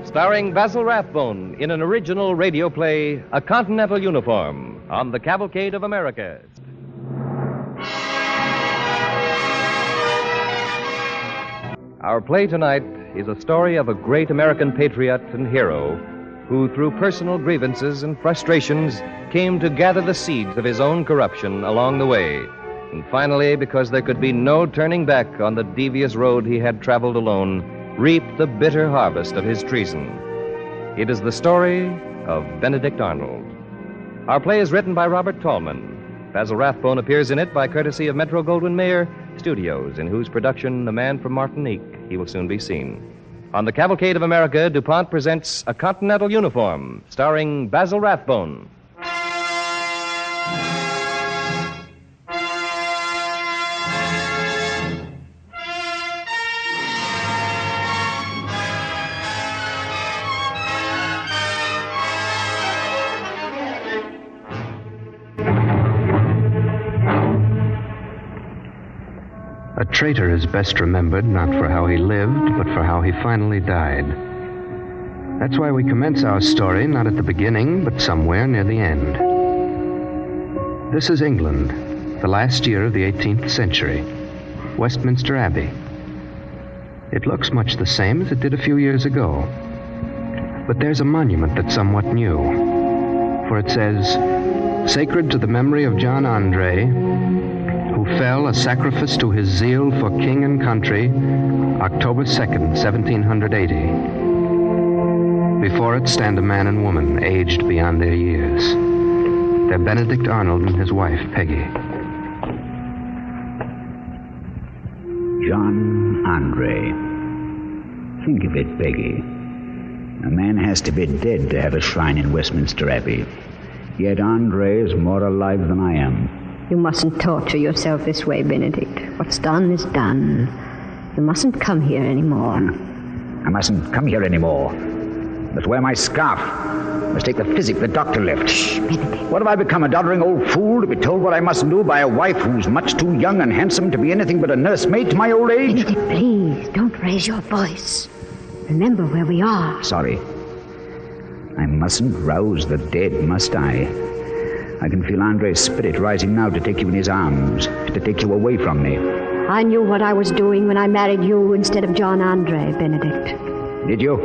starring Basil Rathbone in an original radio play, A Continental Uniform, on the Cavalcade of America. Our play tonight is a story of a great American patriot and hero who, through personal grievances and frustrations, came to gather the seeds of his own corruption along the way. And finally, because there could be no turning back on the devious road he had traveled alone, reaped the bitter harvest of his treason. It is the story of Benedict Arnold. Our play is written by Robert Tallman. Basil Rathbone appears in it by courtesy of Metro-Goldwyn-Mayer Studios, in whose production, The Man from Martinique, he will soon be seen. On the Cavalcade of America, DuPont presents A Continental Uniform, starring Basil Rathbone. A traitor is best remembered not for how he lived, but for how he finally died. That's why we commence our story not at the beginning, but somewhere near the end. This is England, the last year of the 18th century, Westminster Abbey. It looks much the same as it did a few years ago. But there's a monument that's somewhat new, for it says, "Sacred to the memory of John Andre, who fell a sacrifice to his zeal for king and country, October 2nd, 1780. Before it stand a man and woman, aged beyond their years. They're Benedict Arnold and his wife, Peggy." John Andre. Think of it, Peggy. A man has to be dead to have a shrine in Westminster Abbey. Yet Andre is more alive than I am. You mustn't torture yourself this way, Benedict. What's done is done. You mustn't come here anymore. I mustn't come here anymore. Must wear my scarf. Must take the physic the doctor left. Shh, Benedict. What have I become, a doddering old fool to be told what I mustn't do by a wife who's much too young and handsome to be anything but a nursemaid to my old age? Benedict, please, don't raise your voice. Remember where we are. Sorry. I mustn't rouse the dead, must I? I can feel Andre's spirit rising now to take you in his arms, to take you away from me. I knew what I was doing when I married you instead of John Andre, Benedict. Did you?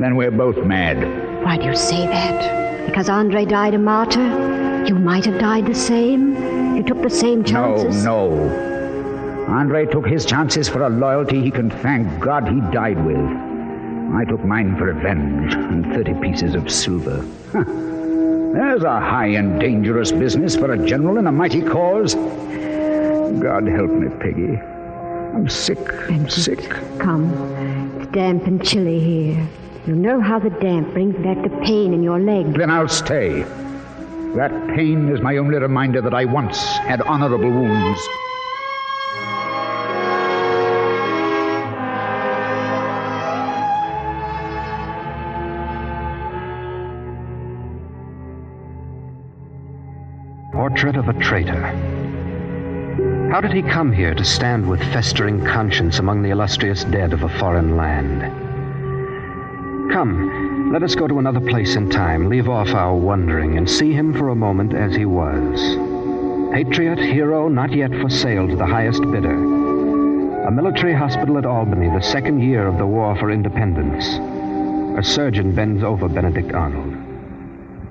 Then we're both mad. Why do you say that? Because Andre died a martyr? You might have died the same? You took the same chances? No. Andre took his chances for a loyalty he can thank God he died with. I took mine for revenge and 30 pieces of silver. Huh. There's a high and dangerous business for a general in a mighty cause. God help me, Peggy. I'm sick. Sick. Come. It's damp and chilly here. You know how the damp brings back the pain in your leg. Then I'll stay. That pain is my only reminder that I once had honorable wounds. Portrait of a traitor. How did he come here to stand with festering conscience among the illustrious dead of a foreign land? Come, let us go to another place in time, leave off our wondering, and see him for a moment as he was. Patriot, hero, not yet for sale to the highest bidder. A military hospital at Albany, the second year of the War for Independence. A surgeon bends over Benedict Arnold.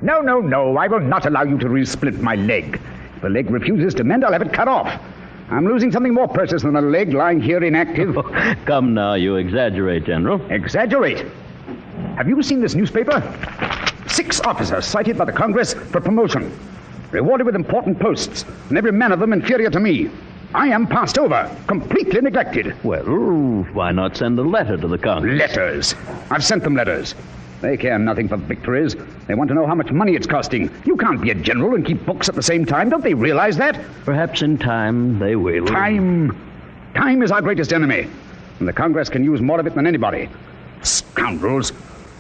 No. I will not allow you to resplit my leg. If the leg refuses to mend, I'll have it cut off. I'm losing something more precious than a leg lying here inactive. Come now, you exaggerate, General. Exaggerate? Have you seen this newspaper? 6 officers cited by the Congress for promotion, rewarded with important posts, and every man of them inferior to me. I am passed over, completely neglected. Well, why not send a letter to the Congress? Letters? I've sent them letters. They care nothing for victories. They want to know how much money it's costing. You can't be a general and keep books at the same time. Don't they realize that? Perhaps in time they will. Time is our greatest enemy. And the Congress can use more of it than anybody. Scoundrels.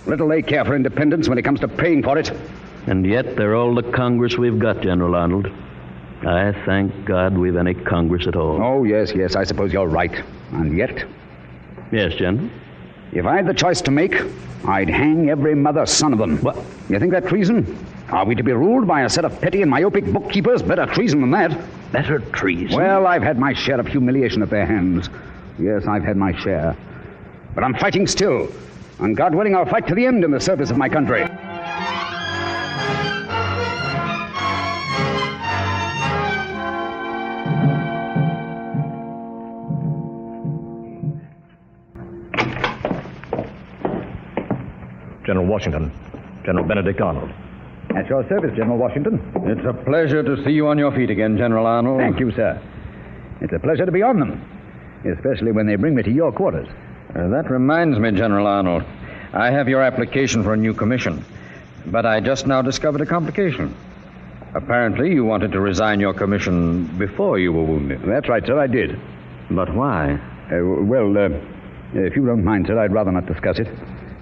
Little they care for independence when it comes to paying for it. And yet they're all the Congress we've got, General Arnold. I thank God we've any Congress at all. Oh, yes, I suppose you're right. And yet? Yes, General. If I had the choice to make, I'd hang every mother son of them. What? You think that treason? Are we to be ruled by a set of petty and myopic bookkeepers? Better treason than that. Better treason? Well, I've had my share of humiliation at their hands. Yes, I've had my share. But I'm fighting still. And God willing, I'll fight to the end in the service of my country. General Washington. General Benedict Arnold. At your service, General Washington. It's a pleasure to see you on your feet again, General Arnold. Thank you, sir. It's a pleasure to be on them, especially when they bring me to your quarters. That reminds me, General Arnold. I have your application for a new commission. But I just now discovered a complication. Apparently, you wanted to resign your commission before you were wounded. That's right, sir, I did. But why? If you don't mind, sir, I'd rather not discuss it.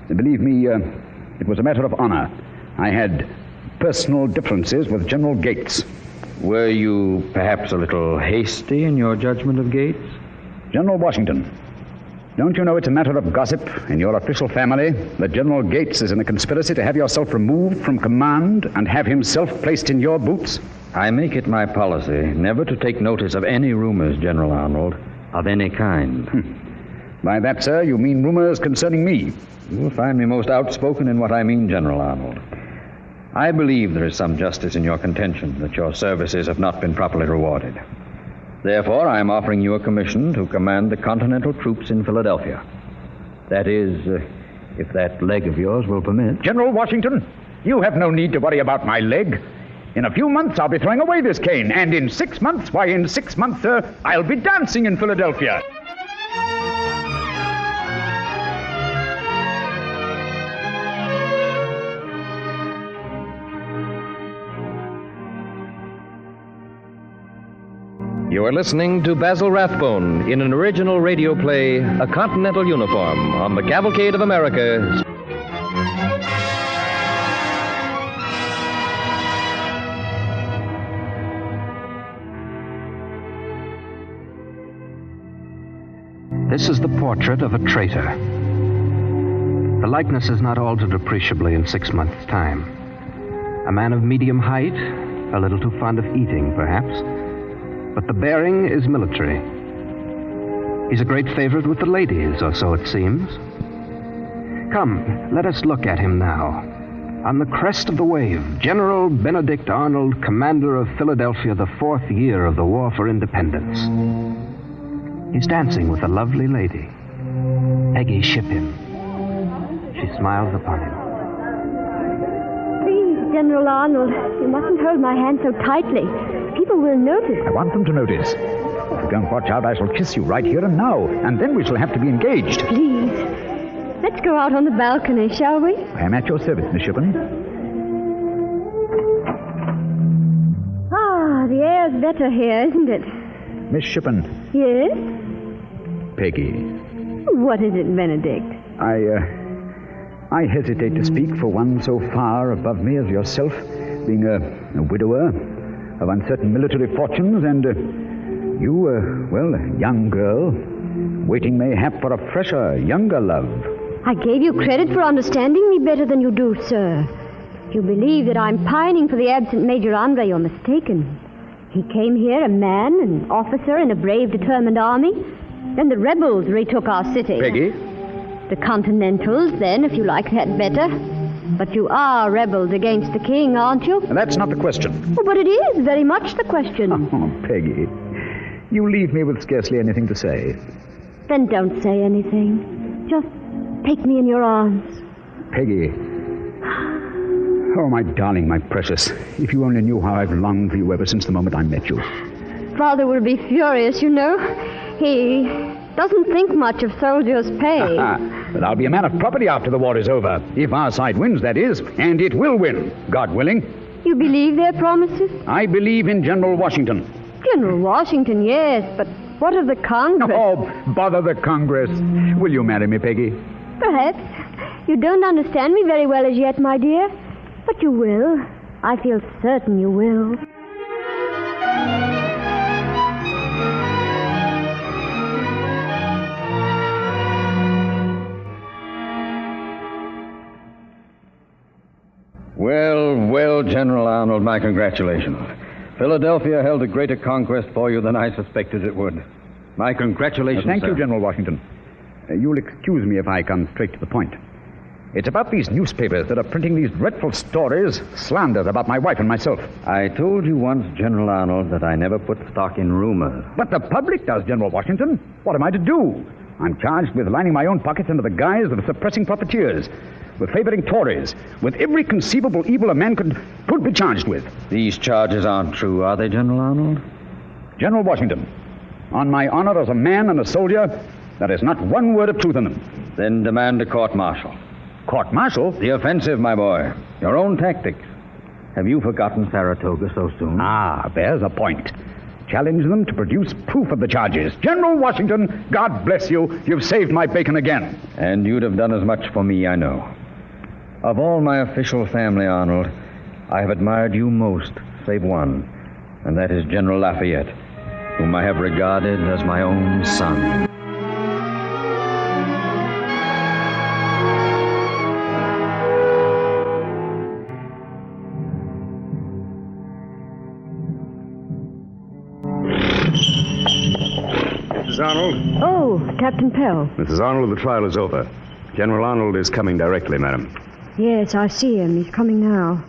Believe me, it was a matter of honor. I had personal differences with General Gates. Were you perhaps a little hasty in your judgment of Gates? General Washington, don't you know it's a matter of gossip in your official family that General Gates is in a conspiracy to have yourself removed from command and have himself placed in your boots? I make it my policy never to take notice of any rumors, General Arnold, of any kind. By that, sir, you mean rumors concerning me. You will find me most outspoken in what I mean, General Arnold. I believe there is some justice in your contention that your services have not been properly rewarded. Therefore, I am offering you a commission to command the Continental troops in Philadelphia. That is, if that leg of yours will permit. General Washington, you have no need to worry about my leg. In a few months, I'll be throwing away this cane. And in 6 months, sir, I'll be dancing in Philadelphia. You are listening to Basil Rathbone in an original radio play, A Continental Uniform, on the Cavalcade of America. This is the portrait of a traitor. The likeness is not altered appreciably in 6 months' time. A man of medium height, a little too fond of eating, perhaps, but the bearing is military. He's a great favorite with the ladies, or so it seems. Come, let us look at him now. On the crest of the wave, General Benedict Arnold, commander of Philadelphia, the 4th year of the War for Independence. He's dancing with a lovely lady. Peggy, ship him. She smiles upon him. Please, General Arnold, you mustn't hold my hand so tightly. People will notice. I want them to notice. If you don't watch out, I shall kiss you right here and now, and then we shall have to be engaged. Please, let's go out on the balcony, shall we? I am at your service, Miss Shippen. Ah, the air's better here, isn't it? Miss Shippen. Yes? Peggy. What is it, Benedict? I hesitate to speak for one so far above me as yourself, being a widower of uncertain military fortunes, and you, a young girl, waiting mayhap for a fresher, younger love. I gave you credit for understanding me better than you do, sir. If you believe that I'm pining for the absent Major Andre, you're mistaken. He came here a man, an officer in a brave, determined army. Then the rebels retook our city. Peggy? The Continentals, then, if you like that better. But you are rebels against the king, aren't you? That's not the question. Oh, but it is very much the question. Oh, Peggy, you leave me with scarcely anything to say. Then don't say anything. Just take me in your arms. Peggy. Oh, my darling, my precious. If you only knew how I've longed for you ever since the moment I met you. Father will be furious, you know. He doesn't think much of soldiers' pay. But I'll be a man of property after the war is over. If our side wins, that is. And it will win, God willing. You believe their promises? I believe in General Washington. General Washington, yes, but what of the Congress? Oh, bother the Congress. Will you marry me, Peggy? Perhaps. You don't understand me very well as yet, my dear. But you will. I feel certain you will. Well, General Arnold, my congratulations. Philadelphia held a greater conquest for you than I suspected it would. My congratulations, Thank sir. you, General Washington. You'll excuse me if I come straight to the point. It's about these newspapers that are printing these dreadful stories, slanders about my wife and myself. I told you once, General Arnold, that I never put stock in rumors. But the public does, General Washington. What am I to do? I'm charged with lining my own pockets under the guise of suppressing profiteers, with favoring Tories, with every conceivable evil a man could be charged with. These charges aren't true, are they, General Arnold? General Washington, on my honor as a man and a soldier, there is not one word of truth in them. Then demand a court-martial. Court-martial? The offensive, my boy. Your own tactics. Have you forgotten Saratoga so soon? Ah, there's a point. Challenge them to produce proof of the charges. General Washington, God bless you. You've saved my bacon again. And you'd have done as much for me, I know. Of all my official family, Arnold, I have admired you most, save one, and that is General Lafayette, whom I have regarded as my own son. Mrs. Arnold? Oh, Captain Pell. Mrs. Arnold, the trial is over. General Arnold is coming directly, madam. Yes, I see him. He's coming now.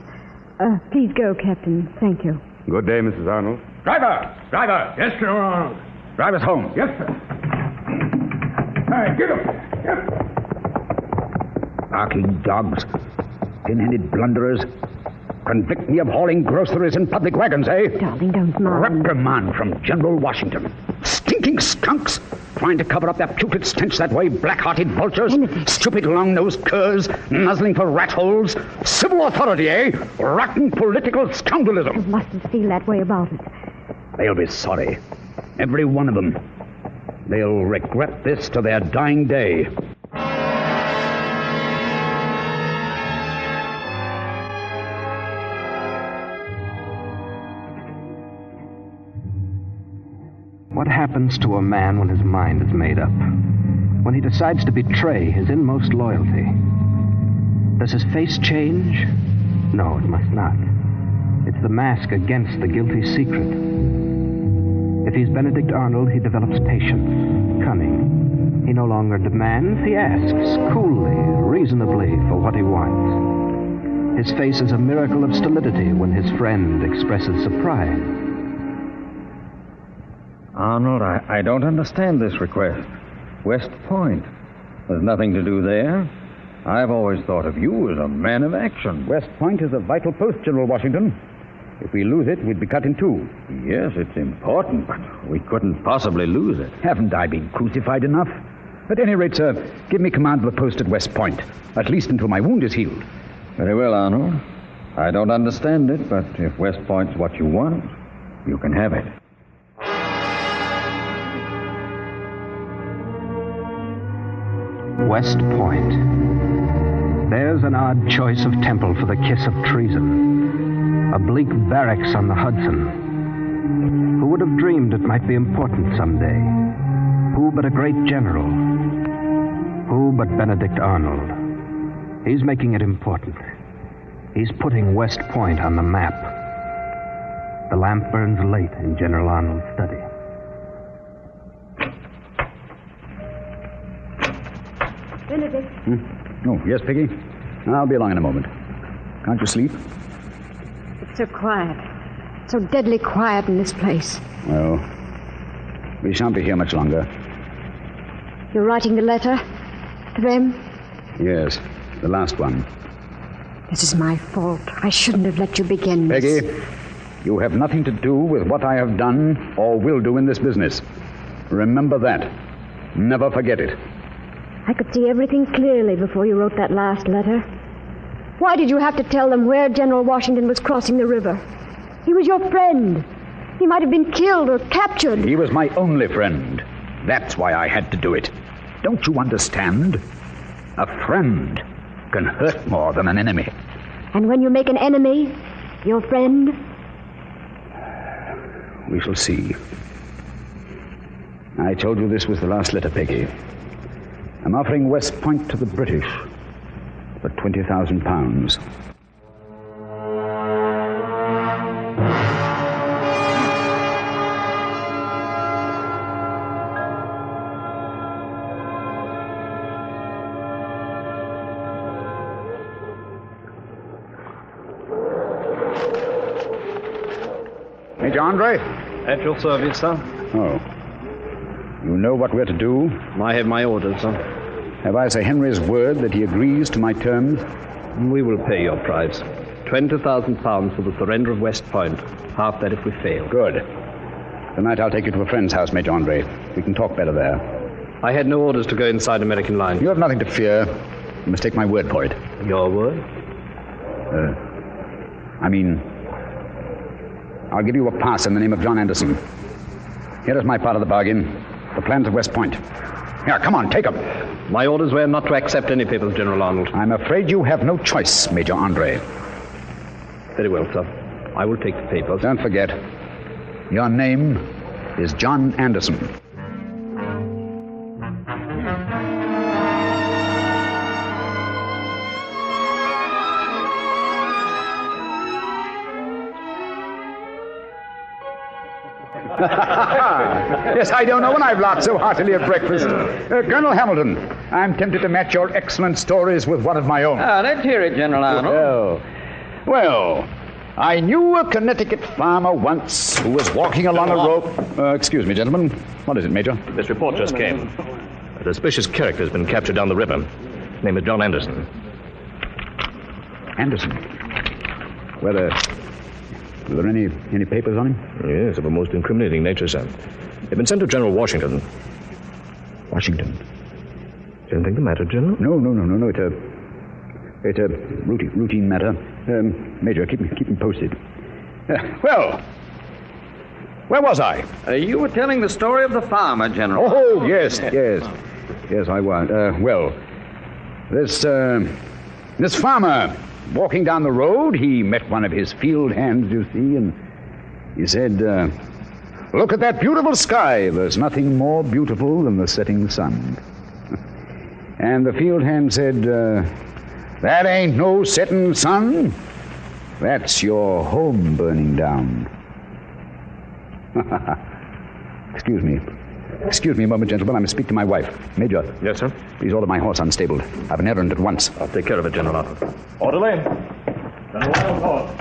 Please go, Captain. Thank you. Good day, Mrs. Arnold. Driver! Driver! Yes, General Arnold. Drive us home. Yes, sir. Hey, get up. Yep. Barking dogs. Tin-headed blunderers. Convict me of hauling groceries in public wagons, eh? Darling, don't mind. Reprimand from General Washington. Stinking skunks! Trying to cover up their putrid stench that way, black-hearted vultures. Stupid long-nosed curs, nuzzling for rat holes. Civil authority, eh? Rotten political scoundrelism. You mustn't feel that way about it. They'll be sorry. Every one of them. They'll regret this to their dying day. What happens to a man when his mind is made up? When he decides to betray his inmost loyalty? Does his face change? No, it must not. It's the mask against the guilty secret. If he's Benedict Arnold, he develops patience, cunning. He no longer demands, he asks, coolly, reasonably, for what he wants. His face is a miracle of stolidity when his friend expresses surprise. Arnold, I don't understand this request. West Point. There's nothing to do there. I've always thought of you as a man of action. West Point is a vital post, General Washington. If we lose it, we'd be cut in two. Yes, it's important, but we couldn't possibly lose it. Haven't I been crucified enough? At any rate, sir, give me command of the post at West Point, at least until my wound is healed. Very well, Arnold. I don't understand it, but if West Point's what you want, you can have it. West Point. There's an odd choice of temple for the kiss of treason. A bleak barracks on the Hudson. Who would have dreamed it might be important someday? Who but a great general? Who but Benedict Arnold? He's making it important. He's putting West Point on the map. The lamp burns late in General Arnold's study. Benedict. Oh, yes, Peggy? I'll be along in a moment. Can't you sleep? It's so quiet. So deadly quiet in this place. Well, we shan't be here much longer. You're writing the letter to them? Yes, the last one. This is my fault. I shouldn't have let you begin this. Peggy, you have nothing to do with what I have done or will do in this business. Remember that. Never forget it. I could see everything clearly before you wrote that last letter. Why did you have to tell them where General Washington was crossing the river? He was your friend. He might have been killed or captured. He was my only friend. That's why I had to do it. Don't you understand? A friend can hurt more than an enemy. And when you make an enemy, your friend? We shall see. I told you this was the last letter, Peggy. I'm offering West Point to the British for £20,000. Major Andre? At your service, sir. Oh. You know what we're to do? I have my orders, sir. Have I Sir Henry's word that he agrees to my terms? We will pay your price. £20,000 for the surrender of West Point. Half that if we fail. Good. Tonight I'll take you to a friend's house, Major Andre. We can talk better there. I had no orders to go inside American lines. You have nothing to fear. You must take my word for it. Your word? I'll give you a pass in the name of John Anderson. Here is my part of the bargain. The plans of West Point. Here, come on, take them. My orders were not to accept any papers, General Arnold. I'm afraid you have no choice, Major Andre. Very well, sir. I will take the papers. Don't forget, your name is John Anderson. Yes, I don't know when I've laughed so heartily at breakfast. Colonel Hamilton, I'm tempted to match your excellent stories with one of my own. Let's hear it, General Arnold. Well, I knew a Connecticut farmer once who was walking along a road... excuse me, gentlemen. What is it, Major? This report just came. A suspicious character has been captured down the river. His name is John Anderson. Anderson? Were there any papers on him? Yes, of a most incriminating nature, sir. They've been sent to General Washington. Washington? Is anything the matter, General? No. It's a routine matter. Major, keep me posted. Well, where was I? You were telling the story of the farmer, General. Oh, yes, I was. Well, this farmer walking down the road, he met one of his field hands, you see, and he said, look at that beautiful sky. There's nothing more beautiful than the setting sun. And the field hand said, that ain't no setting sun. That's your home burning down. Excuse me a moment, gentlemen. I must speak to my wife. Major. Yes, sir? Please order my horse unstabled. I've an errand at once. I'll take care of it, General Arnold. Orderly. General Arnold, horse.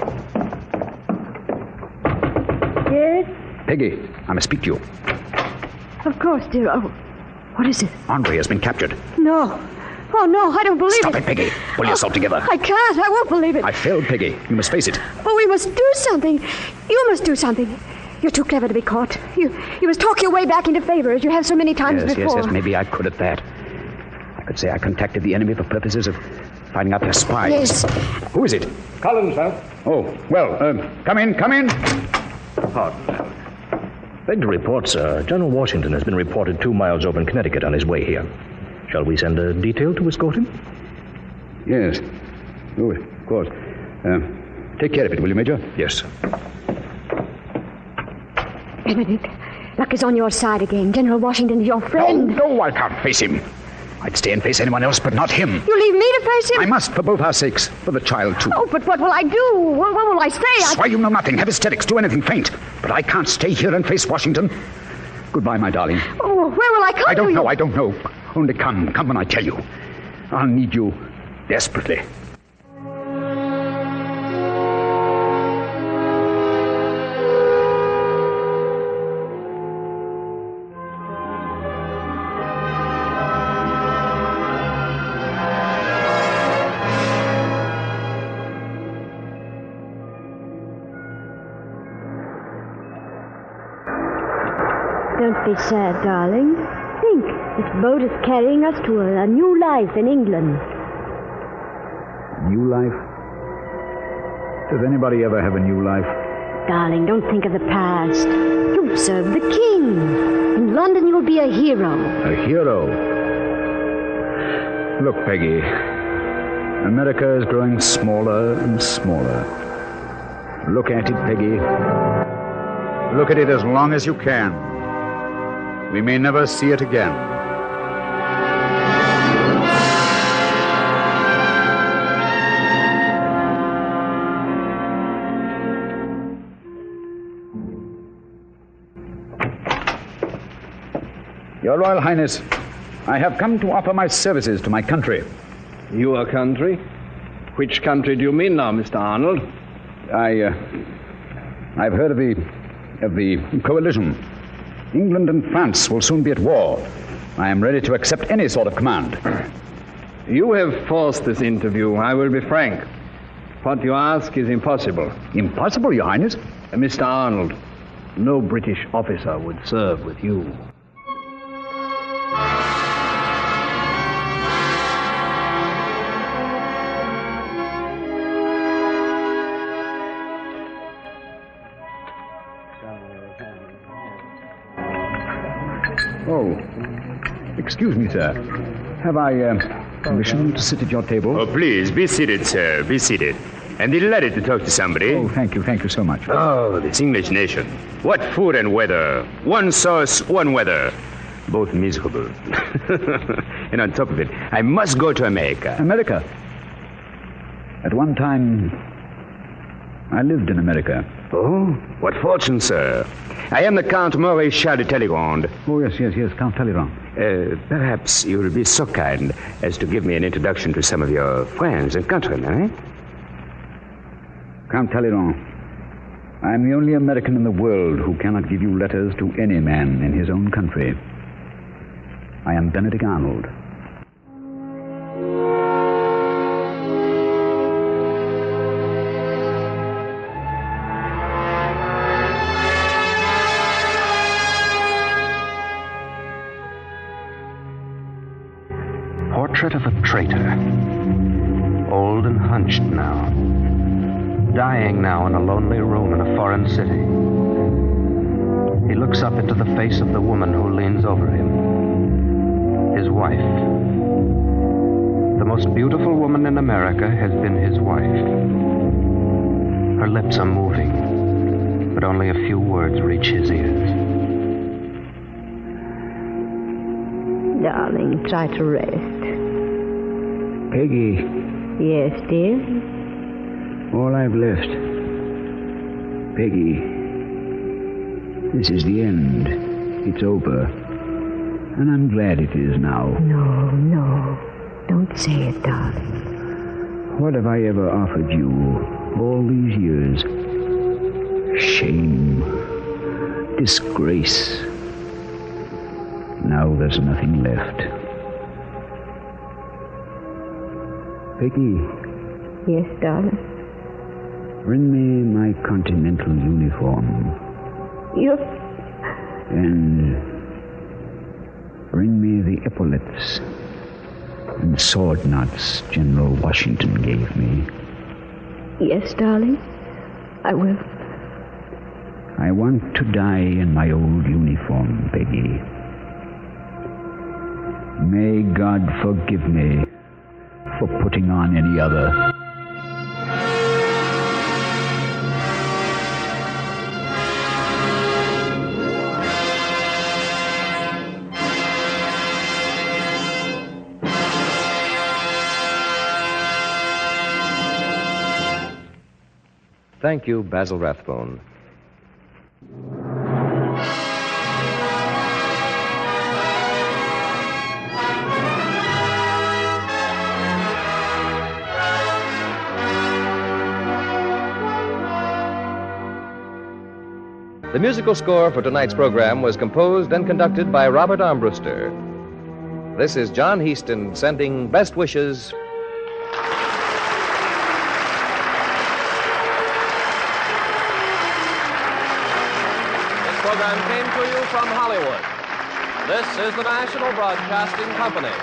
Yes? Peggy, I must speak to you. Of course, dear. Oh, what is it? Andre has been captured. No. Oh, no, I don't believe Stop it, Peggy. Pull yourself together. I can't. I won't believe it. I failed, Peggy. You must face it. Oh, we must do something. You must do something. You're too clever to be caught. You must talk your way back into favor, as you have so many times before. Yes, maybe I could at that. I could say I contacted the enemy for purposes of finding out their spies. Yes. Who is it? Collins, sir. Oh, well, come in. Pardon. Beg to report, sir. General Washington has been reported 2 miles over in Connecticut on his way here. Shall we send a detail to escort him? Yes. Oh, of course. Take care of it, will you, Major? Yes, sir. Benedict, luck is on your side again. General Washington is your friend. No, I can't face him. I'd stay and face anyone else, but not him. You leave me to face him? I must, for both our sakes. For the child, too. Oh, but what will I do? What will I say? Why, you know nothing. Have hysterics. Do anything faint. But I can't stay here and face Washington. Goodbye, my darling. Oh, where will I come to? I don't know. Only come. Come when I tell you. I'll need you desperately. Don't be sad, darling. Think, this boat is carrying us to a new life in England. New life? Does anybody ever have a new life? Darling, don't think of the past. You've served the king. In London, you'll be a hero. A hero? Look, Peggy. America is growing smaller and smaller. Look at it, Peggy. Look at it as long as you can. We may never see it again. Your Royal Highness, I have come to offer my services to my country. Your country? Which country do you mean now, Mr. Arnold? I've heard of the of the coalition. England and France will soon be at war. I am ready to accept any sort of command. You have forced this interview. I will be frank. What you ask is impossible. Impossible, Your Highness? Mr. Arnold, no British officer would serve with you. Oh, excuse me, sir. Have I permission to sit at your table? Oh, please, be seated, sir. Be seated. I'm delighted to talk to somebody. Oh, thank you so much. Oh, this English nation. What food and weather. One sauce, one weather. Both miserable. And on top of it, I must go to America. America? At one time, I lived in America. Oh, what fortune, sir. I am the Count Maréchal de Talleyrand. Oh, yes, Count Talleyrand. Perhaps you will be so kind as to give me an introduction to some of your friends and countrymen, eh? Count Talleyrand, I am the only American in the world who cannot give you letters to any man in his own country. I am Benedict Arnold. Portrait of a traitor. Old and hunched now. Dying now in a lonely room in a foreign city. He looks up into the face of the woman who leans over him. His wife. The most beautiful woman in America has been his wife. Her lips are moving, but only a few words reach his ears. Darling, try to rest. Peggy. Yes, dear? All I've left. Peggy. This is the end. It's over. And I'm glad it is now. No. Don't say it, darling. What have I ever offered you all these years? Shame. Disgrace. Now there's nothing left. Peggy. Yes, darling? Bring me my Continental uniform. You... And bring me the epaulets and sword knots General Washington gave me. Yes, darling. I will. I want to die in my old uniform, Peggy. May God forgive me for putting on any other. Thank you, Basil Rathbone. The musical score for tonight's program was composed and conducted by Robert Armbruster. This is John Heaston sending best wishes. This program came to you from Hollywood. This is the National Broadcasting Company.